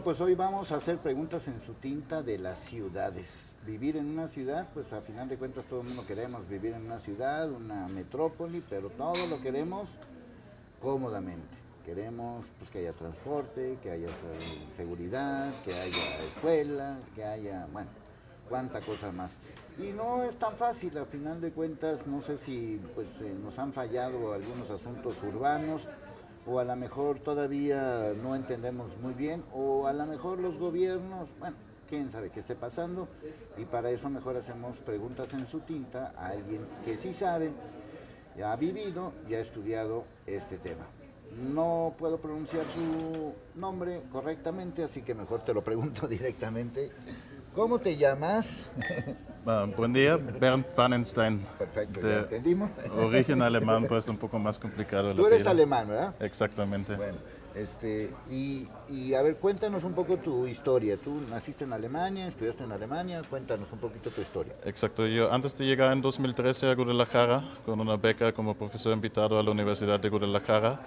Bueno, pues hoy vamos a hacer preguntas en su tinta de las ciudades. Vivir en una ciudad, pues a final de cuentas todo el mundo queremos vivir en una ciudad, una metrópoli, pero todo lo queremos cómodamente. Queremos pues, que haya transporte, que haya seguridad, que haya escuelas, que haya, bueno, cuánta cosa más. Y no es tan fácil, a final de cuentas, no sé si pues, nos han fallado algunos asuntos urbanos, o a lo mejor todavía no entendemos muy bien, o a lo mejor los gobiernos, bueno, quién sabe qué esté pasando, y para eso mejor hacemos preguntas en su tinta a alguien que sí sabe, ya ha vivido y ha estudiado este tema. No puedo pronunciar tu nombre correctamente, así que mejor te lo pregunto directamente. ¿Cómo te llamas? Buen día, Bernd Pfannenstein. Perfecto, ya De entendimos. origen alemán, pues un poco más complicado. Tú eres alemán, ¿verdad? Exactamente. Bueno, y a ver, cuéntanos un poco tu historia. Tú naciste en Alemania, estudiaste en Alemania, cuéntanos un poquito tu historia. Exacto, yo antes de llegar en 2013 a Guadalajara, con una beca como profesor invitado a la Universidad de Guadalajara,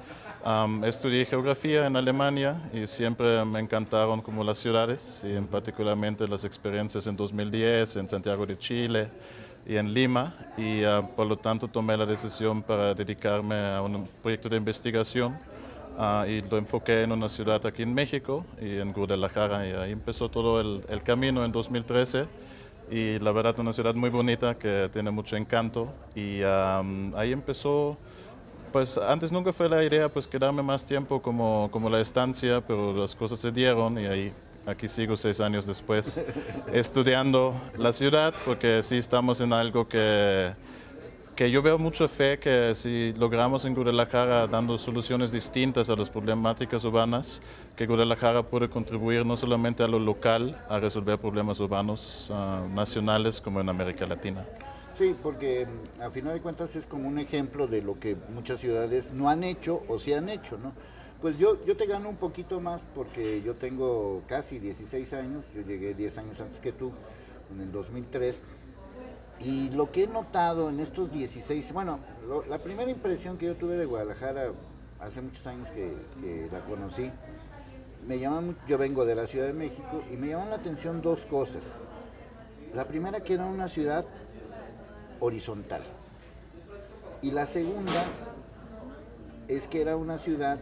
estudié geografía en Alemania y siempre me encantaron como las ciudades y en particularmente las experiencias en 2010 en Santiago de Chile y en Lima y por lo tanto tomé la decisión para dedicarme a un proyecto de investigación. Y lo enfoqué en una ciudad aquí en México y en Guadalajara y ahí empezó todo el camino en 2013 y la verdad una ciudad muy bonita que tiene mucho encanto y ahí empezó, pues antes nunca fue la idea pues quedarme más tiempo como la estancia, pero las cosas se dieron y ahí aquí sigo 6 años después estudiando la ciudad porque sí estamos en algo que yo veo mucha fe que si logramos en Guadalajara dando soluciones distintas a las problemáticas urbanas, que Guadalajara puede contribuir no solamente a lo local, a resolver problemas urbanos nacionales como en América Latina. Sí, porque a final de cuentas es como un ejemplo de lo que muchas ciudades no han hecho o sí han hecho, ¿no? Pues yo te gano un poquito más porque yo tengo casi 16 años, yo llegué 10 años antes que tú, en el 2003. Y lo que he notado en estos 16, bueno, la primera impresión que yo tuve de Guadalajara hace muchos años que la conocí, yo vengo de la Ciudad de México y me llaman la atención dos cosas. La primera que era una ciudad horizontal y la segunda es que era una ciudad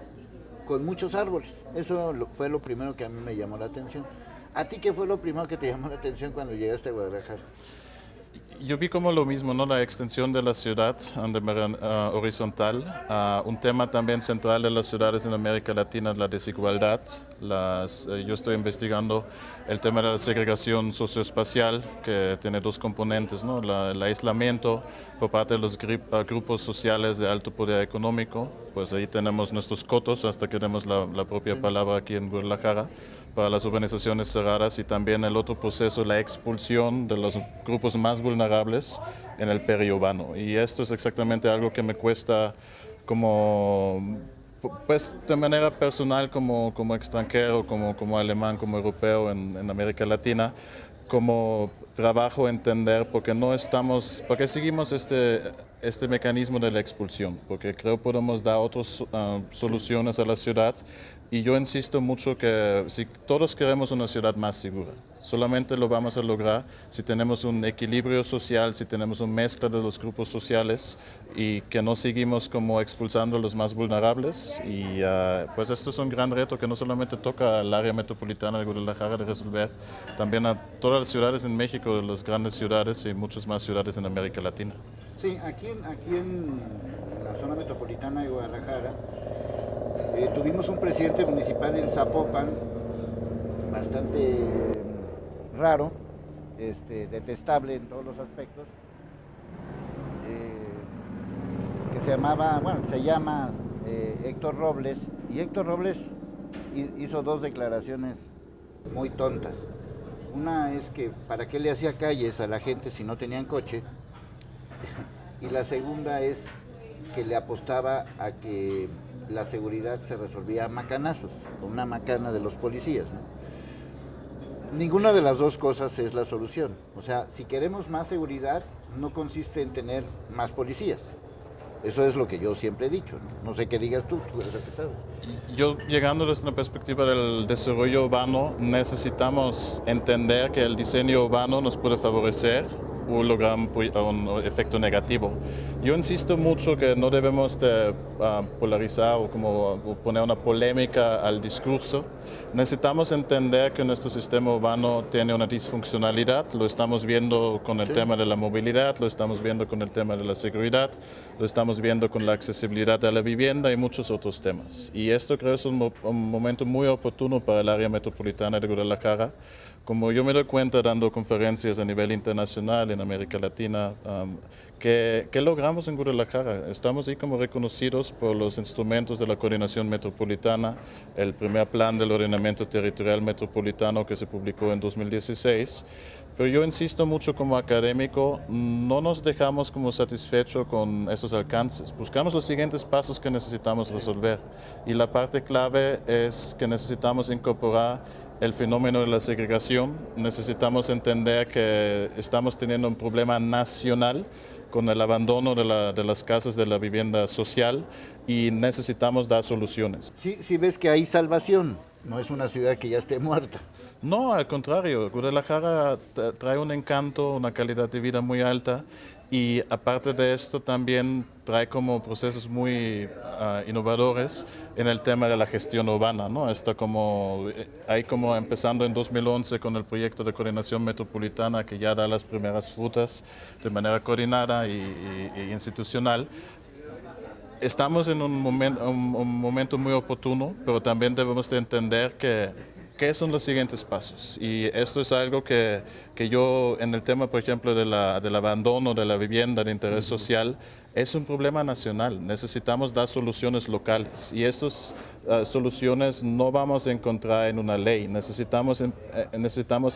con muchos árboles. Eso fue lo primero que a mí me llamó la atención. ¿A ti qué fue lo primero que te llamó la atención cuando llegaste a Guadalajara? Yo vi como lo mismo, ¿no? La extensión de la ciudad de manera horizontal. Un tema también central de las ciudades en América Latina es la desigualdad. Yo estoy investigando el tema de la segregación socioespacial, que tiene dos componentes, ¿no? El aislamiento por parte de los grupos sociales de alto poder económico. Pues ahí tenemos nuestros cotos, hasta que tenemos la propia palabra aquí en Guadalajara, para las urbanizaciones cerradas y también el otro proceso, la expulsión de los grupos más vulnerables en el periurbano. Y esto es exactamente algo que me cuesta como, pues de manera personal como extranjero, como alemán, como europeo en América Latina, como trabajo entender porque seguimos este mecanismo de la expulsión, porque creo que podemos dar otras soluciones a la ciudad y yo insisto mucho que si todos queremos una ciudad más segura, solamente lo vamos a lograr si tenemos un equilibrio social, si tenemos una mezcla de los grupos sociales y que no seguimos como expulsando a los más vulnerables y pues esto es un gran reto que no solamente toca al área metropolitana de Guadalajara de resolver, también a todas las ciudades en México, de las grandes ciudades y muchas más ciudades en América Latina. Sí, aquí en la zona metropolitana de Guadalajara tuvimos un presidente municipal en Zapopan bastante raro, detestable en todos los aspectos, que se llama Héctor Robles, y Héctor Robles hizo dos declaraciones muy tontas. Una es que para qué le hacía calles a la gente si no tenían coche, y la segunda es que le apostaba a que la seguridad se resolvía a macanazos, con una macana de los policías, ¿no? Ninguna de las dos cosas es la solución. O sea, si queremos más seguridad, no consiste en tener más policías. Eso es lo que yo siempre he dicho, ¿no? No sé qué digas tú eres el que sabes. Yo, llegando desde una perspectiva del desarrollo urbano, necesitamos entender que el diseño urbano nos puede favorecer o lograr un efecto negativo. Yo insisto mucho que no debemos de, polarizar o como poner una polémica al discurso. Necesitamos entender que nuestro sistema urbano tiene una disfuncionalidad. Lo estamos viendo con el tema de la movilidad, lo estamos viendo con el tema de la seguridad, lo estamos viendo con la accesibilidad a la vivienda y muchos otros temas. Y esto creo es un momento muy oportuno para el área metropolitana de Guadalajara. Como yo me doy cuenta dando conferencias a nivel internacional en América Latina, ¿qué logramos en Guadalajara? Estamos ahí como reconocidos por los instrumentos de la coordinación metropolitana, el primer plan del ordenamiento territorial metropolitano que se publicó en 2016, pero yo insisto mucho como académico, no nos dejamos como satisfechos con esos alcances, buscamos los siguientes pasos que necesitamos resolver y la parte clave es que necesitamos incorporar el fenómeno de la segregación. Necesitamos entender que estamos teniendo un problema nacional con el abandono de las casas de la vivienda social y necesitamos dar soluciones. Sí ves que hay salvación, no es una ciudad que ya esté muerta. No, al contrario, Guadalajara trae un encanto, una calidad de vida muy alta y aparte de esto también trae como procesos muy innovadores en el tema de la gestión urbana, ¿no? Está como, ahí como empezando en 2011 con el proyecto de coordinación metropolitana que ya da las primeras frutas de manera coordinada y institucional. Estamos en un momento muy oportuno, pero también debemos de entender qué son los siguientes pasos. Y esto es algo que yo, en el tema, por ejemplo, del abandono de la vivienda de interés social, es un problema nacional. Necesitamos dar soluciones locales y esas soluciones no vamos a encontrar en una ley. Necesitamos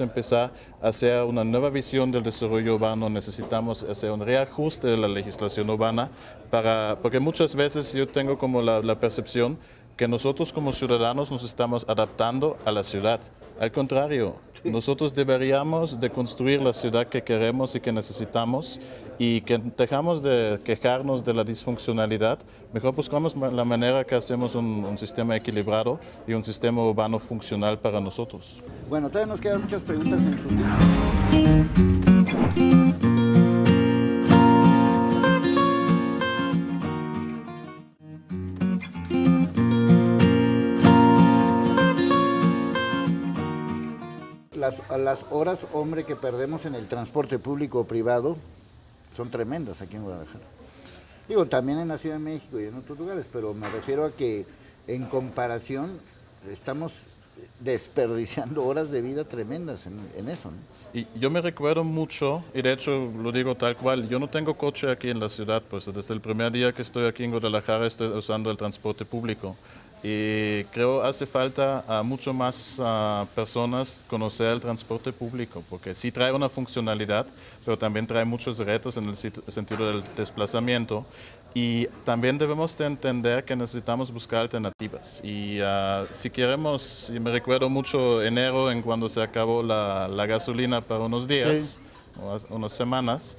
empezar a hacer una nueva visión del desarrollo urbano, necesitamos hacer un reajuste de la legislación urbana, porque muchas veces yo tengo como la percepción que nosotros como ciudadanos nos estamos adaptando a la ciudad. Al contrario, nosotros deberíamos de construir la ciudad que queremos y que necesitamos y que dejamos de quejarnos de la disfuncionalidad. Mejor buscamos la manera que hacemos un sistema equilibrado y un sistema urbano funcional para nosotros. Bueno, todavía nos quedan muchas preguntas en su tiempo. Las horas, hombre, que perdemos en el transporte público o privado son tremendas aquí en Guadalajara. Digo, también en la Ciudad de México y en otros lugares, pero me refiero a que en comparación estamos desperdiciando horas de vida tremendas en eso, ¿no? Y yo me recuerdo mucho, y de hecho lo digo tal cual, yo no tengo coche aquí en la ciudad, pues desde el primer día que estoy aquí en Guadalajara estoy usando el transporte público. Y creo hace falta a mucho más personas conocer el transporte público, porque sí trae una funcionalidad, pero también trae muchos retos en el sentido del desplazamiento. Y también debemos de entender que necesitamos buscar alternativas. Y si queremos, y me recuerdo mucho enero en cuando se acabó la gasolina para unos días, sí, unas semanas.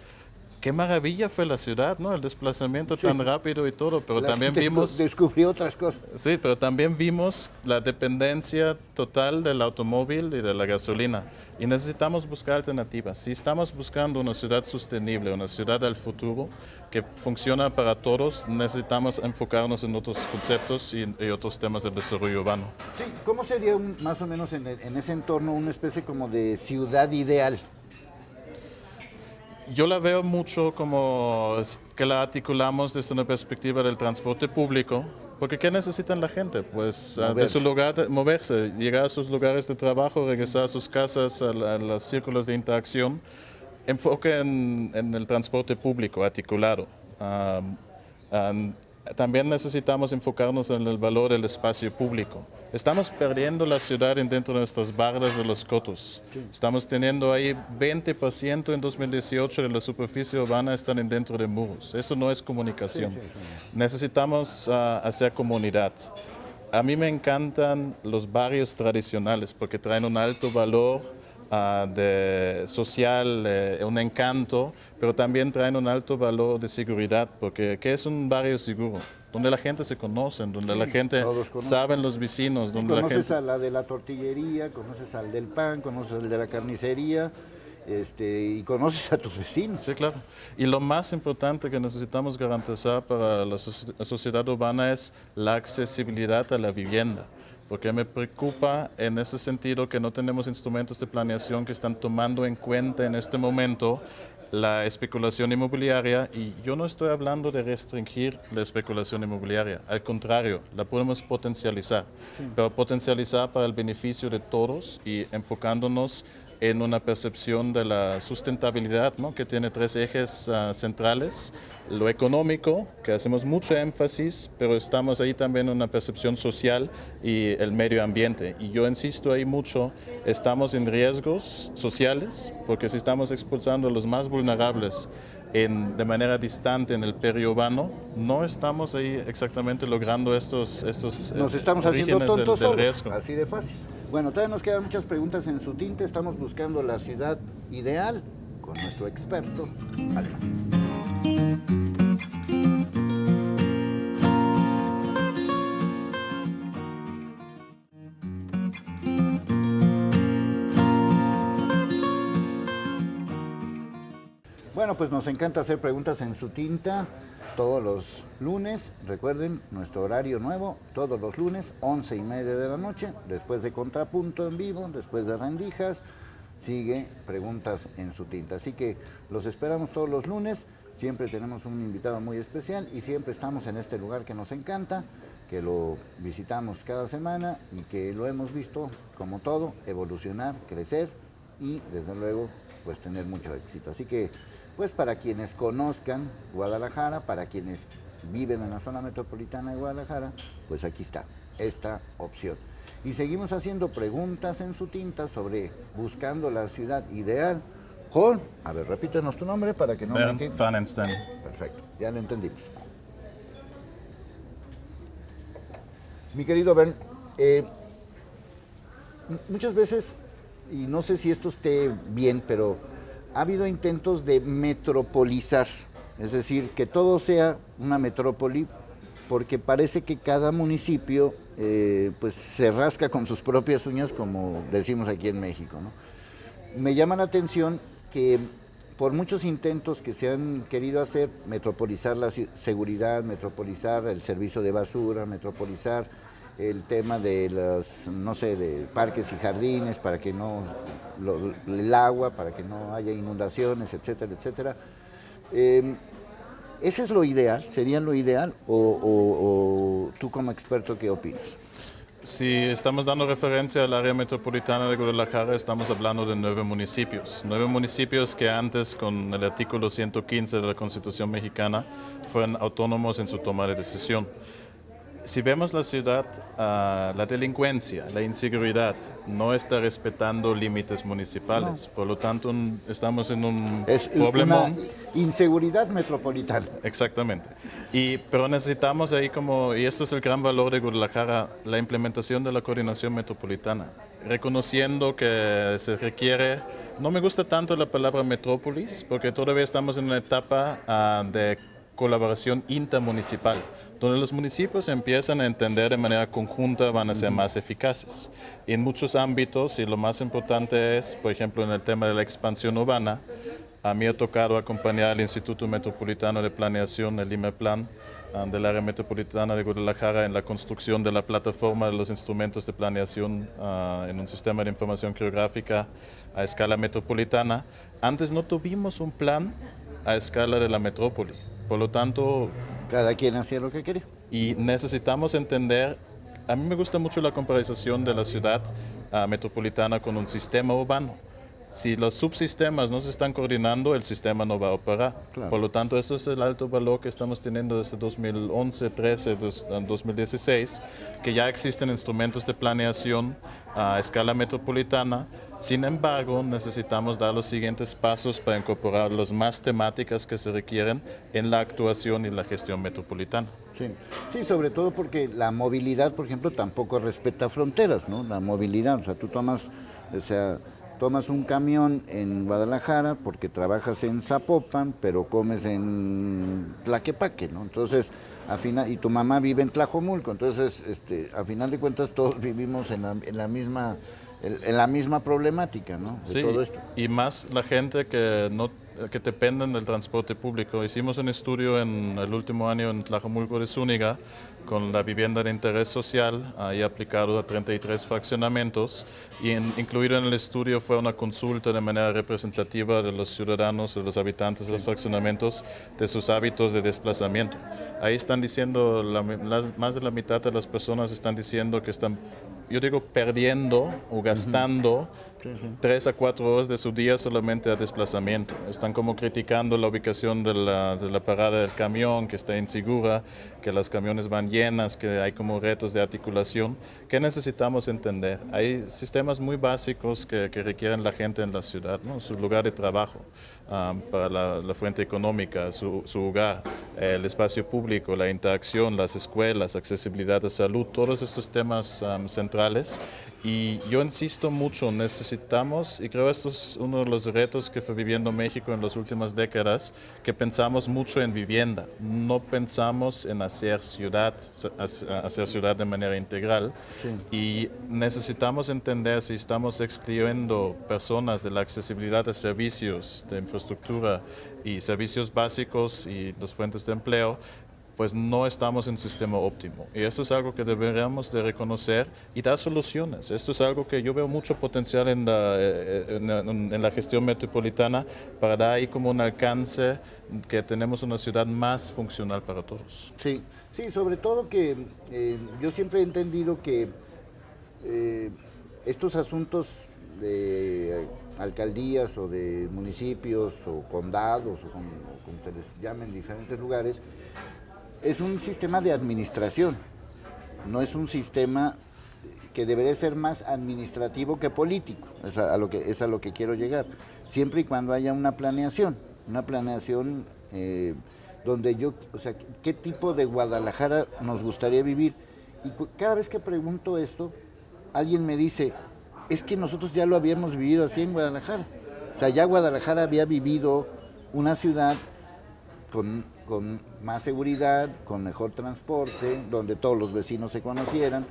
Qué maravilla fue la ciudad, ¿no? El desplazamiento tan rápido y todo, pero también vimos... Descubrió otras cosas. Sí, pero también vimos la dependencia total del automóvil y de la gasolina. Y necesitamos buscar alternativas. Si estamos buscando una ciudad sostenible, una ciudad del futuro que funciona para todos, necesitamos enfocarnos en otros conceptos y otros temas del desarrollo urbano. Sí, ¿cómo sería más o menos en ese entorno una especie como de ciudad ideal? Yo la veo mucho como que la articulamos desde una perspectiva del transporte público, porque ¿qué necesitan la gente? Pues de su lugar, moverse, llegar a sus lugares de trabajo, regresar a sus casas, a los círculos de interacción. Enfoque en el transporte público articulado. También necesitamos enfocarnos en el valor del espacio público. Estamos perdiendo la ciudad dentro de nuestras bardas de los cotos. Estamos teniendo ahí 20% en 2018 de la superficie urbana están dentro de muros. Eso no es comunicación. Necesitamos hacer comunidad. A mí me encantan los barrios tradicionales porque traen un alto valor social, un encanto, pero también traen un alto valor de seguridad, porque ¿qué es un barrio seguro? Donde la gente se conoce, donde la gente sabe los vecinos, donde la Conoces gente... a la de la tortillería, conoces al del pan, conoces al de la carnicería, y conoces a tus vecinos. Sí, claro. Y lo más importante que necesitamos garantizar para la sociedad urbana es la accesibilidad a la vivienda. Porque me preocupa en ese sentido que no tenemos instrumentos de planeación que están tomando en cuenta en este momento la especulación inmobiliaria, y yo no estoy hablando de restringir la especulación inmobiliaria, al contrario, la podemos potencializar, pero potencializar para el beneficio de todos y enfocándonos en una percepción de la sustentabilidad, ¿no? Que tiene tres ejes centrales: lo económico, que hacemos mucho énfasis, pero estamos ahí también en una percepción social, y el medio ambiente. Y yo insisto ahí mucho, estamos en riesgos sociales, porque si estamos expulsando a los más vulnerables de manera distante en el periurbano, no estamos ahí exactamente logrando estos Nos estamos haciendo orígenes tontos del solos, riesgo. así de fácil. Bueno, todavía nos quedan muchas preguntas en su tinte. Estamos buscando la ciudad ideal con nuestro experto alemán. Bueno, pues nos encanta hacer preguntas en su tinta todos los lunes. Recuerden, nuestro horario nuevo, todos los lunes, 11:30 de la noche, después de Contrapunto en vivo, después de Rendijas, sigue Preguntas en su tinta. Así que los esperamos todos los lunes, siempre tenemos un invitado muy especial y siempre estamos en este lugar que nos encanta, que lo visitamos cada semana y que lo hemos visto, como todo, evolucionar, crecer y desde luego pues tener mucho éxito. Así que pues para quienes conozcan Guadalajara, para quienes viven en la zona metropolitana de Guadalajara, pues aquí está esta opción. Y seguimos haciendo preguntas en su tinta sobre buscando la ciudad ideal con, a ver, repítenos tu nombre para que no Bernd me... van Ensten. Perfecto, ya lo entendimos. Mi querido Ben, muchas veces, y no sé si esto esté bien, pero ha habido intentos de metropolizar, es decir, que todo sea una metrópoli, porque parece que cada municipio pues se rasca con sus propias uñas, como decimos aquí en México, ¿no? Me llama la atención que por muchos intentos que se han querido hacer, metropolizar la seguridad, metropolizar el servicio de basura, metropolizar el tema de los, no sé, de parques y jardines para que no, el agua, para que no haya inundaciones, etcétera, etcétera. ¿Ese es lo ideal? ¿Sería lo ideal? ¿O tú como experto qué opinas? Si estamos dando referencia al área metropolitana de Guadalajara, estamos hablando de 9 municipios. 9 municipios que antes, con el artículo 115 de la Constitución mexicana, fueron autónomos en su toma de decisión. Si vemos la ciudad, la delincuencia, la inseguridad no está respetando límites municipales. No. Por lo tanto, estamos en un problema. Inseguridad metropolitana. Exactamente. Pero necesitamos ahí y esto es el gran valor de Guadalajara, la implementación de la coordinación metropolitana. Reconociendo que se requiere, no me gusta tanto la palabra metrópolis, porque todavía estamos en una etapa de colaboración intermunicipal, donde los municipios empiezan a entender de manera conjunta, van a ser más eficaces. En muchos ámbitos, y lo más importante es, por ejemplo, en el tema de la expansión urbana, a mí ha tocado acompañar al Instituto Metropolitano de Planeación, el IMEPLAN, del área metropolitana de Guadalajara en la construcción de la plataforma de los instrumentos de planeación en un sistema de información geográfica a escala metropolitana. Antes no tuvimos un plan a escala de la metrópoli. Por lo tanto, cada quien hacía lo que quería. Y necesitamos entender, a mí me gusta mucho la comparación de la ciudad metropolitana con un sistema urbano. Si los subsistemas no se están coordinando, el sistema no va a operar. Claro. Por lo tanto, eso es el alto valor que estamos teniendo desde 2011, 13, 2016, que ya existen instrumentos de planeación a escala metropolitana. Sin embargo, necesitamos dar los siguientes pasos para incorporar las más temáticas que se requieren en la actuación y la gestión metropolitana. Sí. Sí, sobre todo porque la movilidad, por ejemplo, tampoco respeta fronteras, ¿no? La movilidad, o sea, tú tomas, o sea, tomas un camión en Guadalajara porque trabajas en Zapopan, pero comes en Tlaquepaque, ¿no? Entonces, y tu mamá vive en Tlajomulco, entonces, a final de cuentas todos vivimos en la misma problemática, ¿no? De Sí, todo esto. y más la gente que dependen del transporte público. Hicimos un estudio en el último año en Tlajomulco de Zúñiga con la vivienda de interés social, ahí aplicado a 33 fraccionamientos, y incluido en el estudio fue una consulta de manera representativa de los ciudadanos, de los habitantes de los fraccionamientos, de sus hábitos de desplazamiento. Ahí están diciendo, más de la mitad de las personas están diciendo que están, yo digo, perdiendo o gastando 3 a 4 horas de su día solamente a desplazamiento. Están como criticando la ubicación de la parada del camión, que está insegura, que los camiones van llenas, que hay como retos de articulación. ¿Qué necesitamos entender? Hay sistemas muy básicos que requieren la gente en la ciudad, ¿no? Su lugar de trabajo, para la fuente económica, su hogar, el espacio público, la interacción, las escuelas, accesibilidad de salud, todos estos temas centrales. Y yo insisto mucho, necesitamos, y creo que esto es uno de los retos que fue viviendo México en las últimas décadas, que pensamos mucho en vivienda, no pensamos en hacer ciudad de manera integral. Sí. Y necesitamos entender si estamos excluyendo personas de la accesibilidad de servicios, de infraestructura y servicios básicos y las fuentes de empleo, pues no estamos en un sistema óptimo. Y esto es algo que deberíamos de reconocer y dar soluciones. Esto es algo que yo veo mucho potencial en la gestión metropolitana para dar ahí como un alcance que tenemos una ciudad más funcional para todos. Sí, sí, sobre todo que yo siempre he entendido que estos asuntos de alcaldías o de municipios o condados o como se les llame en diferentes lugares, es un sistema de administración, no es un sistema que debería ser más administrativo que político, es a lo que quiero llegar, siempre y cuando haya una planeación donde o sea, qué tipo de Guadalajara nos gustaría vivir. Y cada vez que pregunto esto, alguien me dice, es que nosotros ya lo habíamos vivido así en Guadalajara, o sea, ya Guadalajara había vivido una ciudad con más seguridad, con mejor transporte, donde todos los vecinos se conocieran.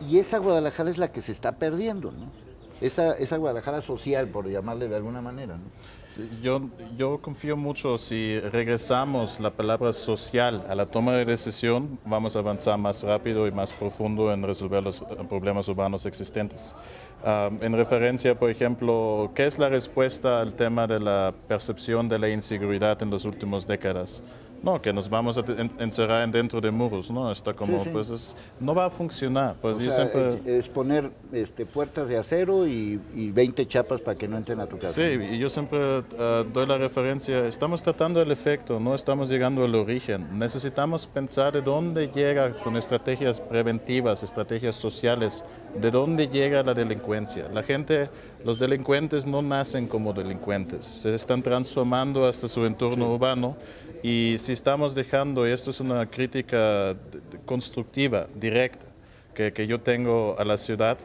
Y esa Guadalajara es la que se está perdiendo, ¿no? Esa Guadalajara social, por llamarle de alguna manera, ¿no? Sí, yo confío mucho, si regresamos la palabra social a la toma de decisión, vamos a avanzar más rápido y más profundo en resolver los problemas urbanos existentes. En referencia, por ejemplo, ¿qué es la respuesta al tema de la percepción de la inseguridad en las últimas décadas? No, que nos vamos a encerrar dentro de muros, ¿no? Está como, sí. Pues no va a funcionar. Pues yo siempre... es poner puertas de acero y 20 chapas para que no entren a tu casa. Sí, y yo siempre doy la referencia, estamos tratando el efecto, no estamos llegando al origen. Necesitamos pensar de dónde llega, con estrategias preventivas, estrategias sociales, de dónde llega la delincuencia. Los delincuentes no nacen como delincuentes, se están transformando hasta su entorno urbano. Y si estamos dejando, y esto es una crítica constructiva, directa, que yo tengo a la ciudad,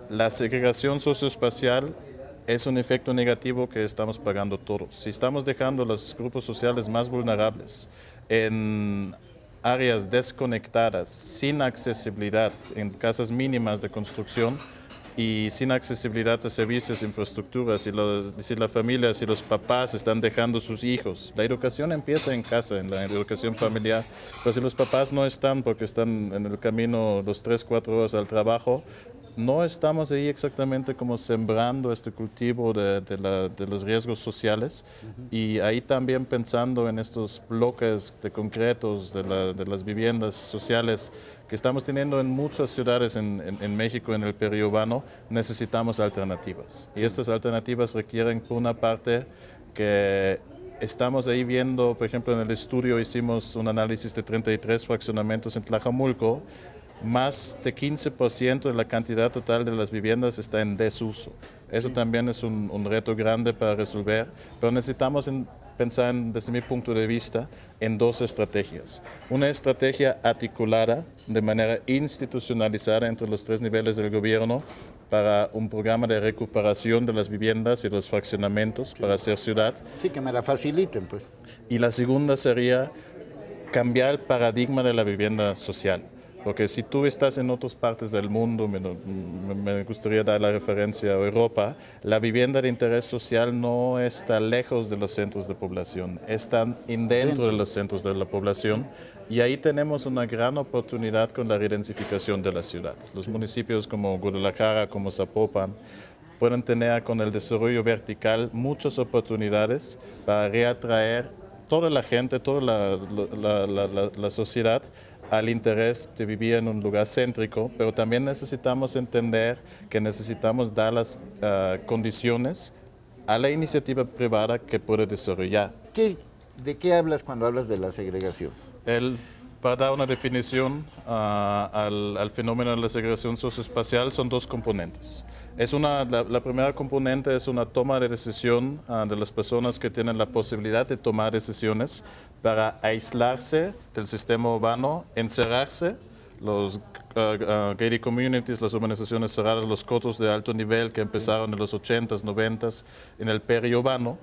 la segregación socioespacial es un efecto negativo que estamos pagando todos. Si estamos dejando los grupos sociales más vulnerables en áreas desconectadas, sin accesibilidad, en casas mínimas de construcción, y sin accesibilidad a servicios, infraestructuras, si la familia, si los papás están dejando sus hijos. La educación empieza en casa, en la educación familiar, pero si los papás no están porque están en el camino 3-4 horas al trabajo, no estamos ahí exactamente como sembrando este cultivo de los riesgos sociales. Y ahí también pensando en estos bloques de concretos de las viviendas sociales que estamos teniendo en muchas ciudades en México, en el periurbano, necesitamos alternativas. Y estas alternativas requieren, por una parte, que estamos ahí viendo, por ejemplo, en el estudio hicimos un análisis de 33 fraccionamientos en Tlajomulco, más de 15% de la cantidad total de las viviendas está en desuso. Eso también es un reto grande para resolver, pero necesitamos pensar, desde mi punto de vista, en 2 estrategias. Una estrategia articulada de manera institucionalizada entre los 3 niveles del gobierno para un programa de recuperación de las viviendas y los fraccionamientos para hacer ciudad. Sí, que me la faciliten, pues. Y la segunda sería cambiar el paradigma de la vivienda social. Porque si tú estás en otras partes del mundo, me gustaría dar la referencia a Europa, la vivienda de interés social no está lejos de los centros de población, están dentro de los centros de la población y ahí tenemos una gran oportunidad con la redensificación de la ciudad. Los municipios como Guadalajara, como Zapopan, pueden tener con el desarrollo vertical muchas oportunidades para reatraer toda la gente, toda la sociedad al interés de vivir en un lugar céntrico, pero también necesitamos entender que necesitamos dar las condiciones a la iniciativa privada que puede desarrollar. ¿De qué hablas cuando hablas de la segregación? Para dar una definición al fenómeno de la segregación socioespacial son dos componentes. La primera componente es una toma de decisión de las personas que tienen la posibilidad de tomar decisiones para aislarse del sistema urbano, encerrarse, los gated communities, las urbanizaciones cerradas, los cotos de alto nivel que empezaron en los 80s, 90s en el periurbano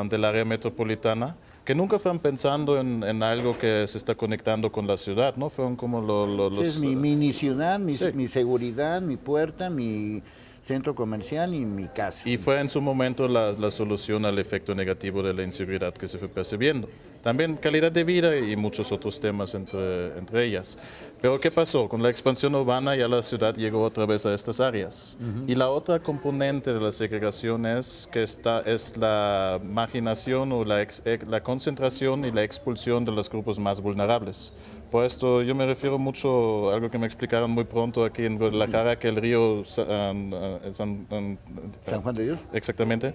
del área metropolitana, que nunca fueron pensando en algo que se está conectando con la ciudad, ¿no? Fueron como los... Es mi mini ciudad, Sí. mi seguridad, mi puerta, mi centro comercial y mi casa. Y fue en su momento la solución al efecto negativo de la inseguridad que se fue percibiendo. También calidad de vida y muchos otros temas entre ellas. Pero ¿qué pasó? Con la expansión urbana ya la ciudad llegó otra vez a estas áreas. Y la otra componente de la segregación es la marginación o la concentración y la expulsión de los grupos más vulnerables. Por esto yo me refiero mucho a algo que me explicaron muy pronto aquí en Guadalajara, que el río San Juan de Dios. exactamente,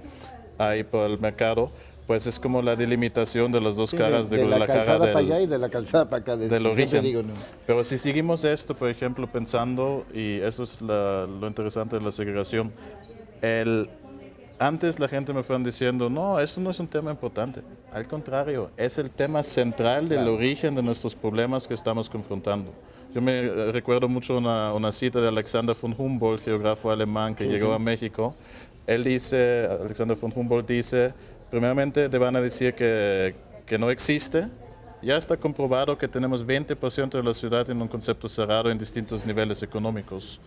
ahí por el mercado, pues es como la delimitación de las dos Sí, caras de la Guadalajara calzada para allá y de la calzada para acá. del Siempre origen. digo, ¿no? Pero si seguimos esto, por ejemplo, pensando, y eso es lo interesante de la segregación, antes la gente me fueron diciendo, no, eso no es un tema importante. Al contrario, es el tema central del origen de nuestros problemas que estamos confrontando. Yo me recuerdo mucho una cita de Alexander von Humboldt, geógrafo alemán que llegó a México. Alexander von Humboldt dice, primeramente te van a decir que no existe. Ya está comprobado que tenemos 20% de la ciudad en un concepto cerrado en distintos niveles económicos,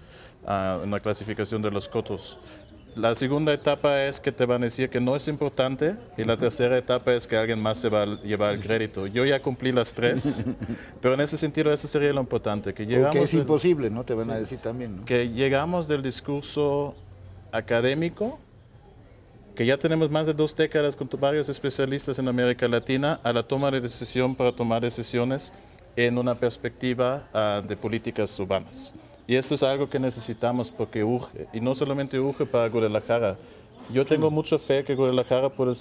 en la clasificación de los cotos. La segunda etapa es que te van a decir que no es importante y la tercera etapa es que alguien más se va a llevar el crédito. Yo ya cumplí las tres, pero en ese sentido eso sería lo importante. Que O que es imposible, ¿no? Te van a decir también, ¿no? Que llegamos del discurso académico, que ya tenemos más de 2 décadas con varios especialistas en América Latina, a la toma de decisión para tomar decisiones en una perspectiva de políticas urbanas. Y esto es algo que necesitamos porque urge, y no solamente urge para Guadalajara. Yo tengo mucha fe que Guadalajara puede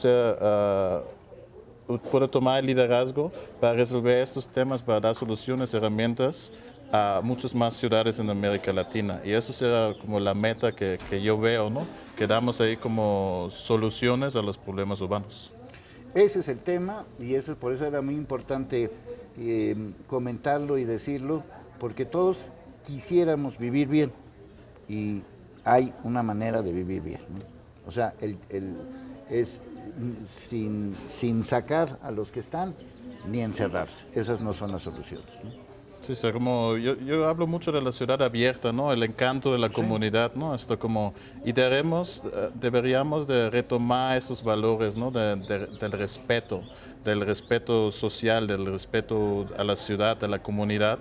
tomar el liderazgo para resolver estos temas, para dar soluciones, herramientas a muchas más ciudades en América Latina. Y eso será como la meta que yo veo, ¿no? Que damos ahí como soluciones a los problemas urbanos. Ese es el tema y por eso era muy importante comentarlo y decirlo, porque todos quisiéramos vivir bien y hay una manera de vivir bien, ¿no? O sea, es sin sacar a los que están ni encerrarse. Esas no son las soluciones, ¿no? Sí, como yo hablo mucho de la ciudad abierta, ¿no? El encanto de la comunidad, ¿no? Esto como, y deberíamos de retomar esos valores, ¿no? Del respeto social, del respeto a la ciudad, a la comunidad.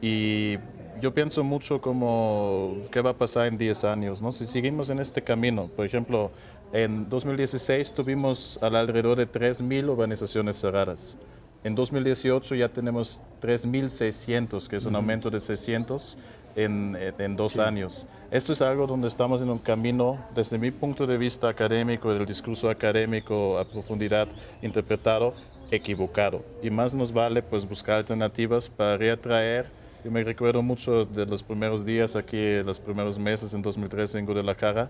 Y yo pienso mucho como qué va a pasar en 10 años, ¿no? Si seguimos en este camino. Por ejemplo, en 2016 tuvimos alrededor de 3.000 urbanizaciones cerradas. En 2018 ya tenemos 3.600, que es un aumento de 600 en 2 años. Esto es algo donde estamos en un camino, desde mi punto de vista académico, del discurso académico a profundidad interpretado, equivocado. Y más nos vale pues buscar alternativas para reatraer. Yo me recuerdo mucho de los primeros días aquí, los primeros meses en 2013 en Guadalajara,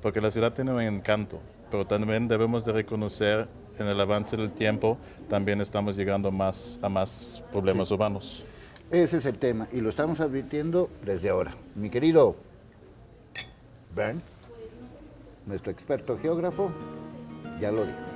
porque la ciudad tiene un encanto, pero también debemos de reconocer en el avance del tiempo, también estamos llegando a más problemas urbanos. Ese es el tema y lo estamos advirtiendo desde ahora. Mi querido, Bern, nuestro experto geógrafo, ya lo dijo.